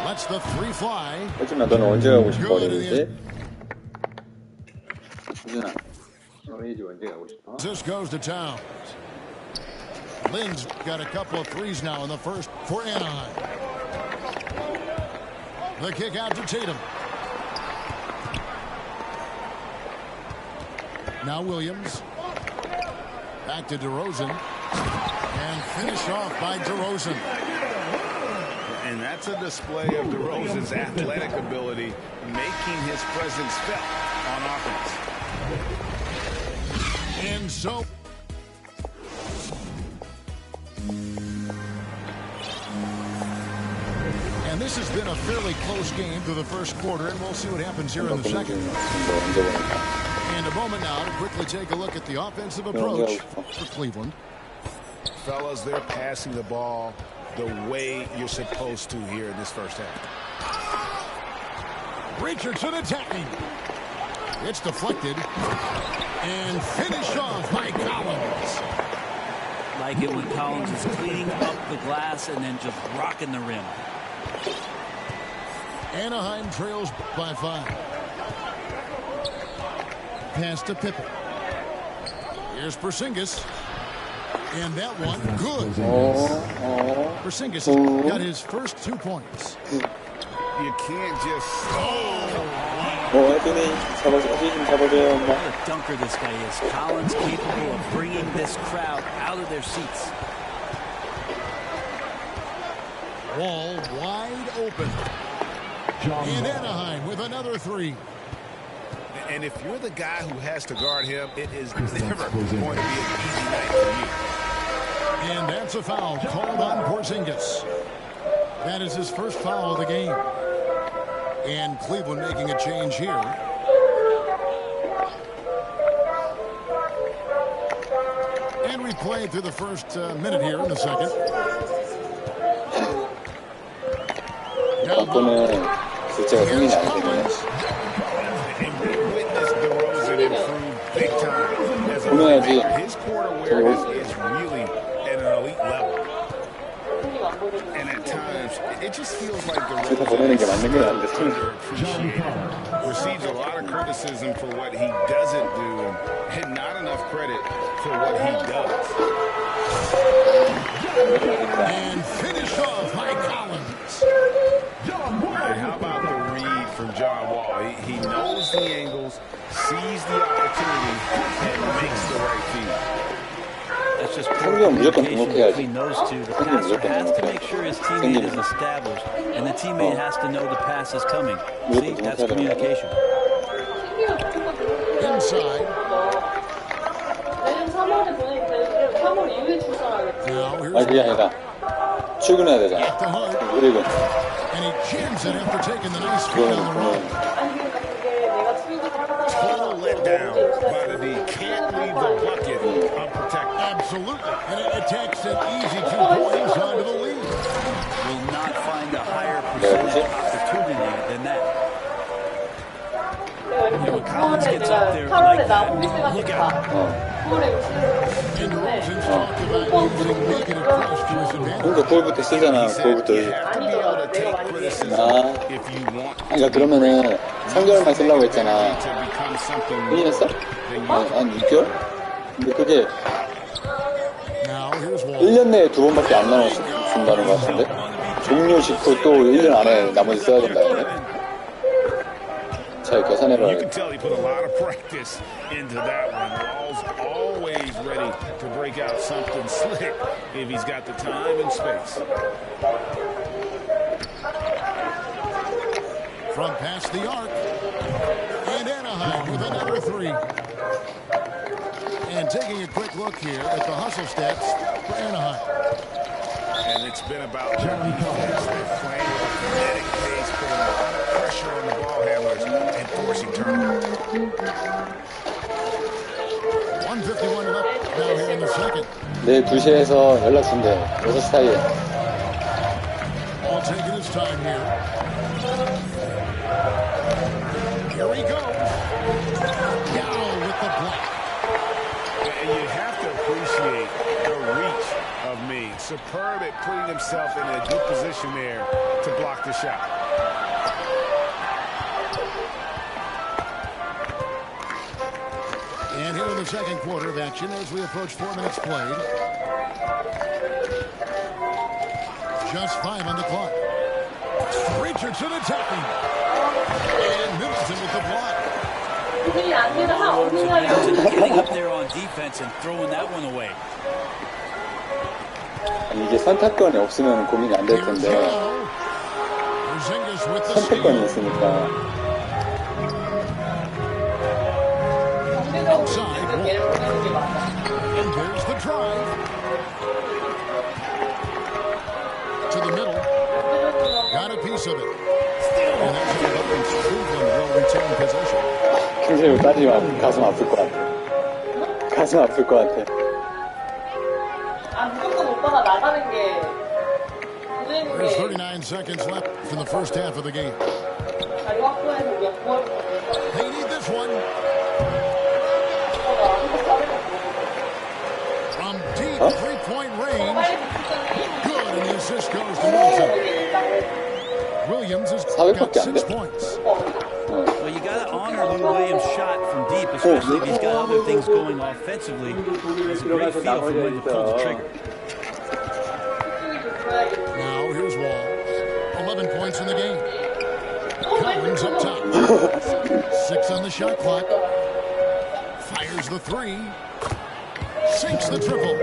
Lets the 3 fly. 호준아, 너는 언제 가고 싶어? 어린이집? 호준아, 어린이집 언제 가고 싶어? This goes to Towns. Lynn's got a couple of threes now in the first for Anaheim. The kick out to Tatum. Now Williams. Back to DeRozan. And finished off by DeRozan. And that's a display of DeRozan's athletic ability, making his presence felt on offense. And so... And this has been a fairly close game through the first quarter, and we'll see what happens here in the second. And a moment now to quickly take a look at the offensive approach for Cleveland. Fellas, they're passing the ball the way you're supposed to here in this first half. Richardson attacking. It's deflected. And finished off by Collins. Like it when Collins is cleaning up the glass and then just rocking the rim. Anaheim trails by 5. Pass to Pippen. Here's Porzingis. And that one, good. Porzingis got his first 2 points. You can't just... What a dunker this guy is. Collins capable of bringing this crowd out of their seats. Wall wide open. And Anaheim with another 3. And if you're the guy who has to guard him, it is never going to be an easy night for you. And that's a foul called on Porzingis. That is his first foul of the game. And Cleveland making a change here. And we played through the first minute here in the second. Here's Collins. And we witnessed DeRozan improve big time as a playmaker. His court awareness is really at an elite level. And at times, it just feels like the 일단 보내는 게 맞는 건 아닌데. receives a lot of criticism for what he doesn't do and not enough credit for what he does. And finish off by Collins. And how about the read from John Wall? He knows the angles, sees the opportunity, and makes the right feed. That's just communication between those two. The passer has to make sure his teammate is established, and the teammate has to know the pass is coming. See, that's communication. Inside. 아니 그게 아니라 출근해야 되잖아. 그리고 And he jams it after taking the nice feed on the run. Total letdown by the D. Can't leave the bucket unprotected. Absolutely. And it takes an easy 2 points onto the lead. Will not find a higher percentage opportunity than that. And when Collins gets up there like that, look out. And DeRozan's talked about using negative press to his advantage. 그러니까 그걸부터 쓰잖아. 그걸부터. 그러니까 그러면은 3개월만 쓰려고 했잖아. 1년 써? 한 6개월? 근데 그게 1년 내에 2번밖에 안 나눠준다는 것 같은데? 종료 직후 또 1년 안에 나머지 써야 된다는데? 잘 계산해봐야 You can tell he put a lot of practice into that one. Wall's always ready to break out something slick if he's got the time and space. From past the arc. And Anaheim with another 3. And taking a quick look here at the hustle stats for Anaheim. And it's been about their defense. They're playing with a frenetic pace, putting a lot of pressure on the ball handlers and forcing turnovers. 1:51 left now here in the second. 내일 2시에서 연락 준대. 6시 사이에. All taking his time here. Here he goes. Gallo with the block. And you have to appreciate the reach of me. Superb at putting himself in a good position there to block the shot. And here in the second quarter of action as we approach 4 minutes played. Just 5 on the clock. Richardson attacking. And Middleton with the block. Getting up there on defense and throwing that one away. 이게 선택권이 없으면 고민이 안 될 텐데 선택권이 있으니까 And there's the drive. To the middle. Got a piece of it. And that's how Cleveland will retain possession. 굉장히 따지면 가슴 아플 것 같아. 가슴 아플 것 같아. There's 39 seconds left in the first half of the game. They need this one. From deep three-point range. Good, and the assist goes to Wilson. Williams has got 6 points. Well, you got to honor Lou Williams' shot from deep, especially if he's got other things going offensively. It's a great feel for when to pull the trigger. Now here's Wall. 11 points in the game. Collins up top. 6 on the shot clock. Fires the 3. Sinks the triple.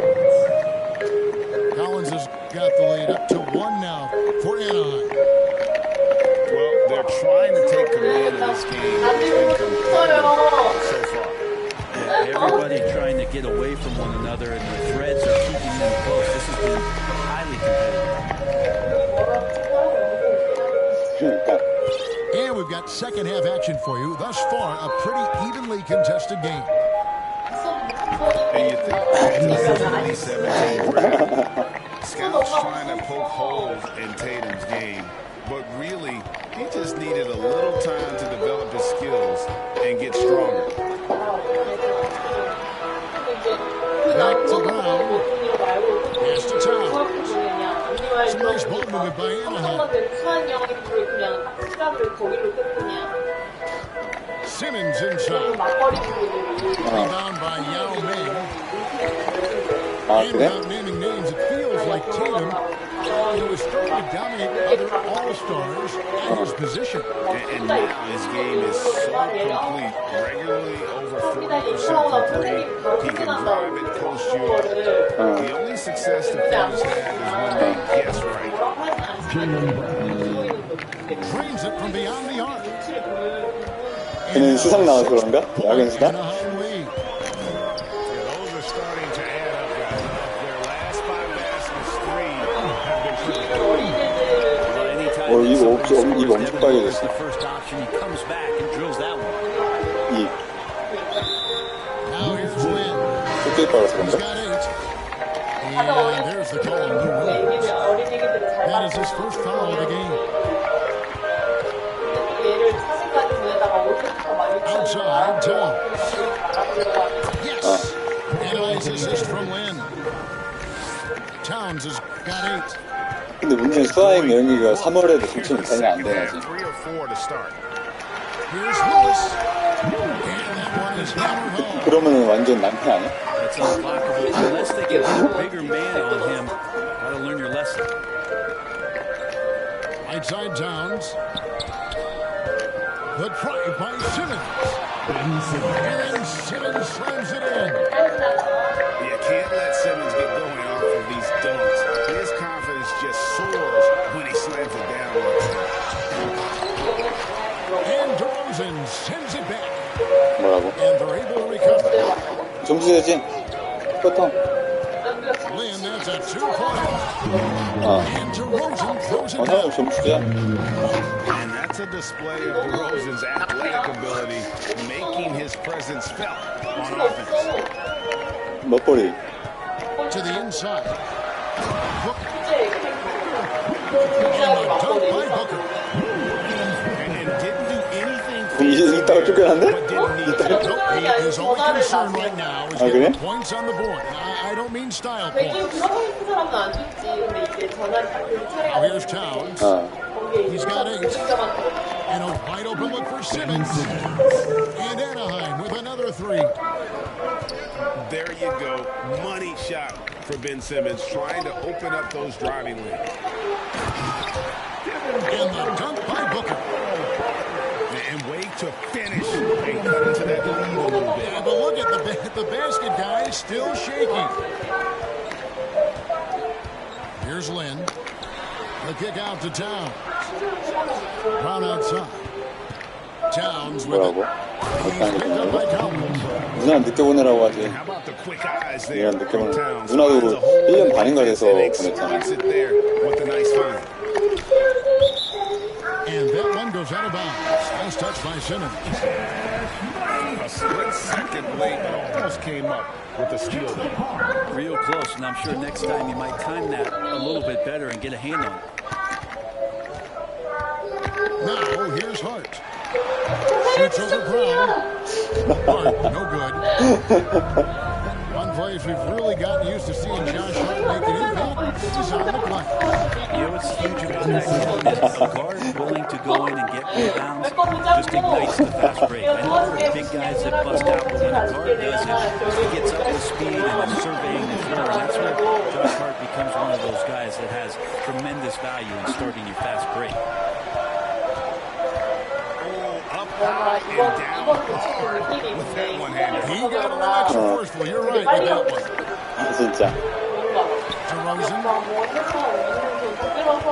Collins has got the lead up to 1 now for Anaheim. Well, they're trying to take command of this game. It's been competitive so far. Everybody trying to get away from one another, and the threads are keeping them close. This has been highly competitive. And we've got second half action for you. Thus far, a pretty evenly contested game. And you think back to the 2017 draft, scouts trying to poke holes in Tatum's game, but really, he just needed a little time to develop his skills and get stronger. Back to Brown. Pass to Towns. Some good by Anaheim. Simmons inside. Rebound by Yao Ming. And without naming names, it feels like Tatum is starting to dominate other all-stars at his position. And now his game is so complete. Regularly over 40% from three. He can drive it, post you up. The only success the players have is when they guess right. Drains it from beyond the arc. 걔는 수상 나와서 그런가? 야근 수상? 이거 엄청 빨개졌어. 이 빨라서 그런가? And there's the call on Lou Williams. That is his first foul of the game. Outside, Towns. Yes. And a nice assist from Lynn. Towns has got 8. 근데 문제는 수아행 여행기가 3월에도 동치 못하냐 안 되나 지금. 그러면 완전 낭패 아니야? That's unblockable. Unless they get a bigger man on him, gotta learn your lesson. Right side Towns. The try by Simmons. And Simmons slams it in. You can't let Simmons get going off of these dunks. His confidence just soars when he slams it down like that. And DeRozan sends it back. 뭐라고? And they're able to recover. 점수 내지. 보통. Lynn, that's a 2-point. And DeRozan throws it 하나 점수야. And that's a display of DeRozan's athletic ability, making his presence felt on offense. 먹거리. To the inside. Booker. And a dunk by Booker. And didn't do anything. 이따가 쫓겨났네? His only concern right now is getting points on the board. I don't mean style points. Now here's Towns. He's got 8. And a wide open look for Simmons. And Anaheim with another 3. There you go. Money shot for Ben Simmons, trying to open up those driving lanes. And the dunk by Booker. And wait to finish and cut into that lead a little bit. Yeah, but look at the basket, guys, still shaking. Here's Lynn. The kick out to Towns. Brown outside. Towns with it. He's picked up by Towns. 누나 늦게 보내라고 하지. 누나 늦게 보내. 누나도 1년 반인가 돼서 보냈잖아. And that one goes out of bounds. Nice touch by Simmons. A split second late, almost came up with the steal there. Real close, and I'm sure next time you might time that a little bit better and get a hand on it. Now, here's Hart. Shoots over Brown. Hart, no good. One place we've really gotten used to seeing Josh Hart make an impact is on the glass. You know what's huge about that is a guard willing to go in and get rebounds just ignites the fast break. I know there are big guys that bust out, but when a guard does it, he gets up with speed and is surveying the floor. And that's where Josh Hart becomes one of those guys that has tremendous value in starting your fast break. High and down hard with that one-hander. He got a little extra forceful. You're right with that one. 진짜. DeRozan.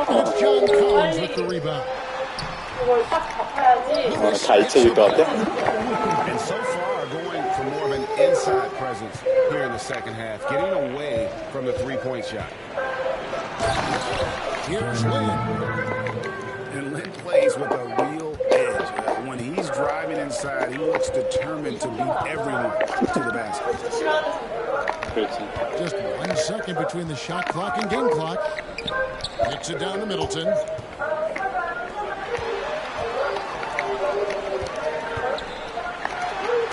And it's John Collins with the rebound. 다 잊혀질 것 같아? And so far, going for more of an inside presence here in the second half, getting away from the three-point shot. Here's Lynn. And Lynn plays with a real edge. When he's driving inside, he looks determined to beat everyone to the basket. Just 1 second between the shot clock and game clock. Hits it down to Middleton.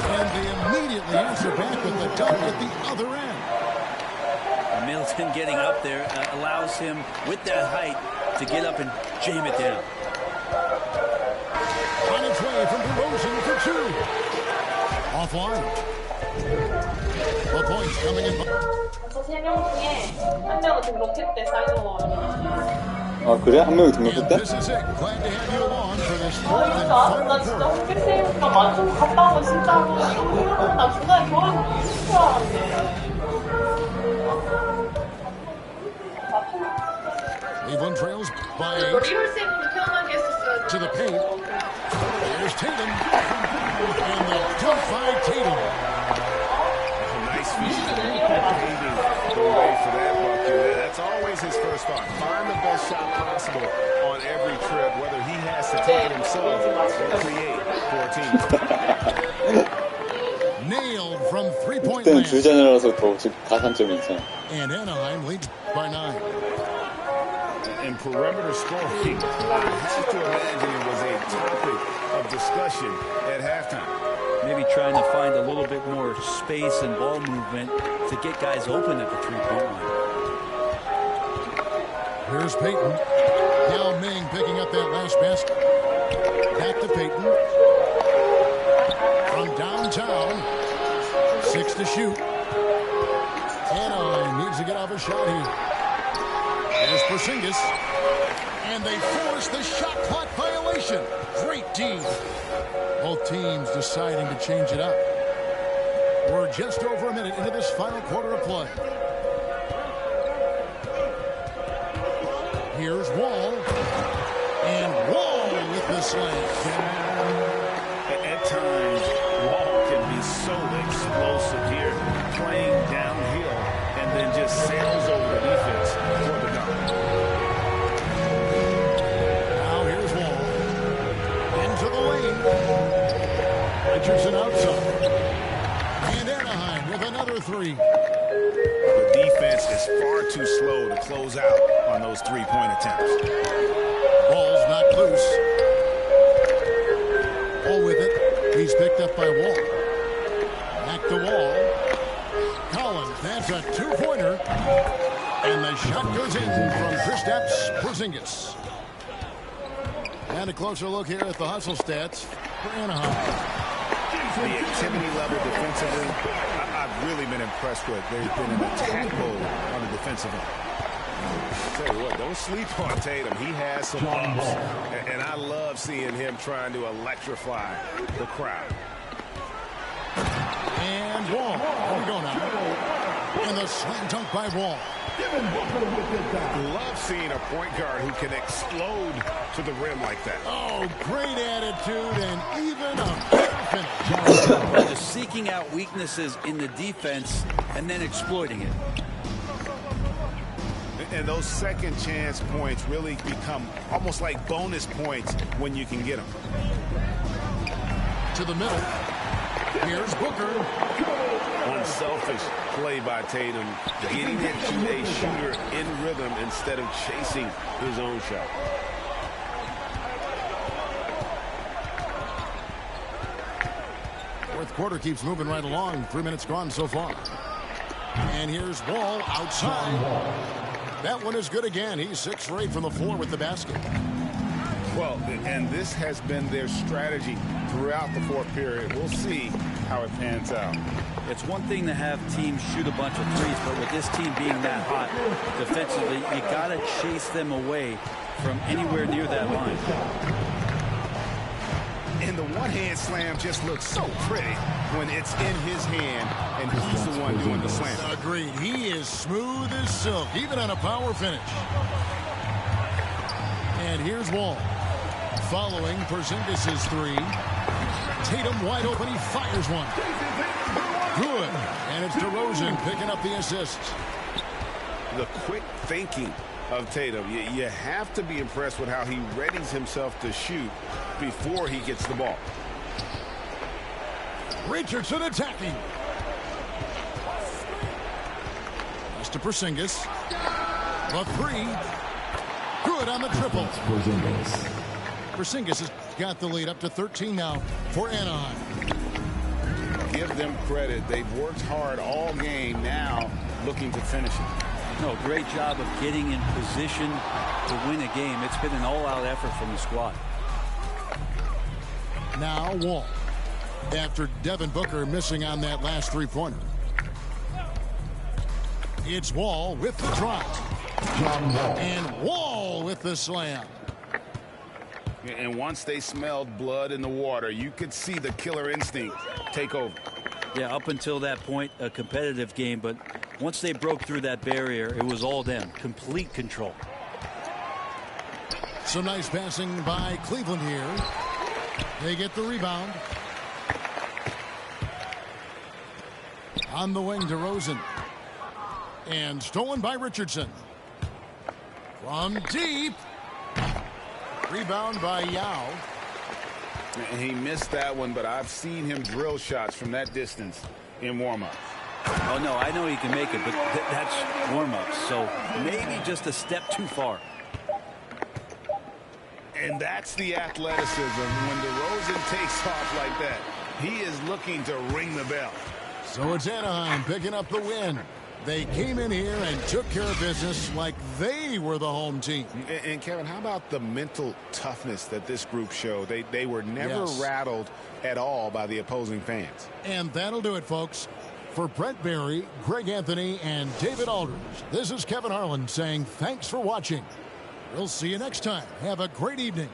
And they immediately answer back with the dunk at the other end. Middleton getting up there allows him, with that height, to get up and jam it down. On its way from DeRozan for two. Offline. The points coming in. 저 3명 중에 한 명은 등록했대, 사이드원. 아 그래? 한 명이 등록했대? 그러니까 나 진짜 홈페이스가 맞춰서 갔다 오면 진짜로 이거 나 중간에 결혼 있을 줄 알았는데. Cleveland trails by 8. To the paint. There's Tatum. And the jump by Tatum. Nice feat. Paving the way for that bucket. That's always his first thought. Find the best shot possible on every trip, whether he has to take it himself or create for a team. Nailed from three-point 그때는 land. 주전이라서 더 가산점이 있잖아. And Anaheim leads by 9. And perimeter scoring, I have to imagine it was a topic of discussion at halftime. Maybe trying to find a little bit more space and ball movement to get guys open at the three-point line. Here's Payton. Yao Ming picking up that last basket. Back to Payton. From downtown. 6 to shoot. Anaheim needs to get off a shot here. There's Porzingis. And they force the shot clock violation. Great team. Both teams deciding to change it up. We're just over a minute into this final quarter of play. Here's Wall. And Wall with the slam. At times, Wall can be so explosive here, playing downhill, and then just sails over the defense for the dunk. Now here's Wall. Into the lane. Richardson outside. And Anaheim with another three. The defense is far too slow to close out on those three-point attempts. Ball's knocked loose. Ball with it. He's picked up by Wall. Back to Wall. Collins, that's a two-pointer. And the shot goes in from Kristaps Porzingis. And a closer look here at the hustle stats for Anaheim. The activity level defensively, I've really been impressed with. There's been an attack mode on the defensive end. I'll tell you what, don't sleep on Tatum. He has some ups, and I love seeing him trying to electrify the crowd. And Wall. Here we go now. And the slam dunk by Wall. Love seeing a point guard who can explode to the rim like that. Oh, great attitude and even a better finish. Just seeking out weaknesses in the defense and then exploiting it. And those second chance points really become almost like bonus points when you can get them. To the middle. Here's Booker. Unselfish play by Tatum, getting it to a shooter in rhythm instead of chasing his own shot. Fourth quarter keeps moving right along. 3 minutes gone so far. And here's Wall outside. That one is good again. He's 6 for 8 from the floor with the basket. Well, and this has been their strategy throughout the fourth period. We'll see how it pans out. It's one thing to have teams shoot a bunch of threes, but with this team being that hot defensively, you got to chase them away from anywhere near that line. And the one-hand slam just looks so pretty when it's in his hand and he's the one doing the slam. Agreed. He is smooth as silk, even on a power finish. And here's Wall. Following Porzingis' three. Tatum wide open. He fires one. Good. And it's DeRozan picking up the assist. The quick thinking of Tatum. You have to be impressed with how he readies himself to shoot before he gets the ball. Richardson attacking. Pass to Porzingis. The three. Good on the triple. Porzingis has got the lead up to 13 now for Anaheim. Give them credit. They've worked hard all game, now looking to finish it. No, great job of getting in position to win a game. It's been an all-out effort from the squad. Now Wall. After Devin Booker missing on that last three-pointer. It's Wall with the drop. And Wall with the slam. And once they smelled blood in the water, you could see the killer instinct take over. Yeah, up until that point, a competitive game, but once they broke through that barrier, it was all them. Complete control. Some nice passing by Cleveland here. They get the rebound. On the wing to Rosen. And stolen by Richardson. From deep. Rebound by Yao. And he missed that one, but I've seen him drill shots from that distance in warm-up. Oh, no, I know he can make it, but that's warm-up, so maybe just a step too far. And that's the athleticism. When DeRozan takes off like that, he is looking to ring the bell. So it's Anaheim picking up the win. They came in here and took care of business like they were the home team. And Kevin, how about the mental toughness that this group showed? They were never rattled at all by the opposing fans. And that'll do it, folks. For Brent Barry, Greg Anthony, and David Aldridge, this is Kevin Harlan saying thanks for watching. We'll see you next time. Have a great evening.